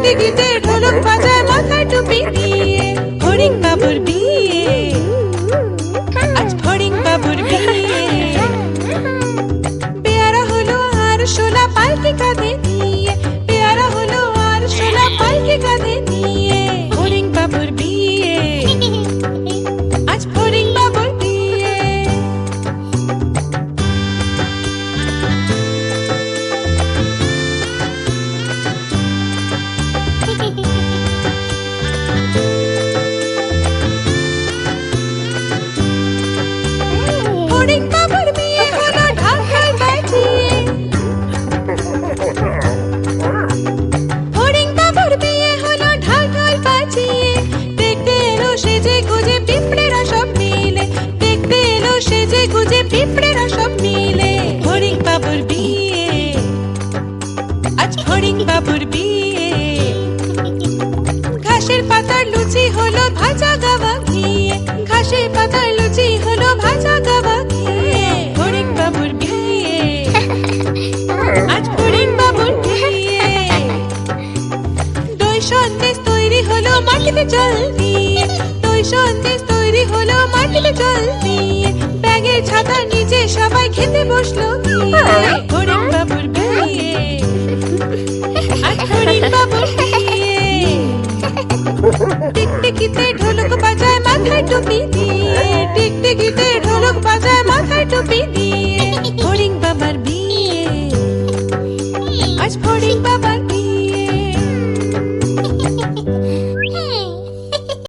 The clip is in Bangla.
টিকটিকিতে ঢোলক বাজায় মাথায় টুপি দিয়ে। ফড়িং বাবুর বিয়ে, আজ ফড়িং বাবুর বিয়ে। পেয়ারা হলো আর শোলা পালকি কাঁধে নিয়ে, পেয়ারা হলো আর শোলা পালকি কাঁধে নিয়ে। ফড়িং বাবুর বিয়ে, আজ ফড়িং বাবুর বিয়ে। ফড়িং বাবুর বিয়ে হলো ঢাক ঢোল বাজিয়ে। ফড়িং বাবুর বিয়ে হলো ঢাক ঢোল বাজিয়ে। দেখতে এলো সেজে গুজে পিঁপড়েরা সব মিলে, দেখতে এলো সেজে গুজে পিঁপড়েরা সব মিলে। ফড়িং বাবুর বিয়ে, আজ ফড়িং বাবুর বিয়ে। ঘাসের পাতার লুচি হলো ভাজা গাওয়া ঘিয়ে, ঘাসের পাতার লুচি হলো ভাজা গাওয়া ঘিয়ে। ফড়িং বাবুর বিয়ে, আজ ফড়িং বাবুর বিয়ে। দই সন্দেশ তৈরি হলো মাটিতে জল দিয়ে, দই সন্দেশ তৈরি হলো মাটিতে জল দিয়ে। ব্যাগের ছাতার নিচে সবাই খেতে বসলো গিয়ে। ফড়িং বাবুর বিয়ে, আজ ফড়িং বাবুর বিয়ে। টিকটিকিতে ঢোলক বাজায় মাথায় টুপি দিয়ে, টিকটিকিতে ঢোলক বাজায় মাথায় টুপি দিয়ে। ফড়িং বাবার বিয়ে, আজ ফড়িং বাবার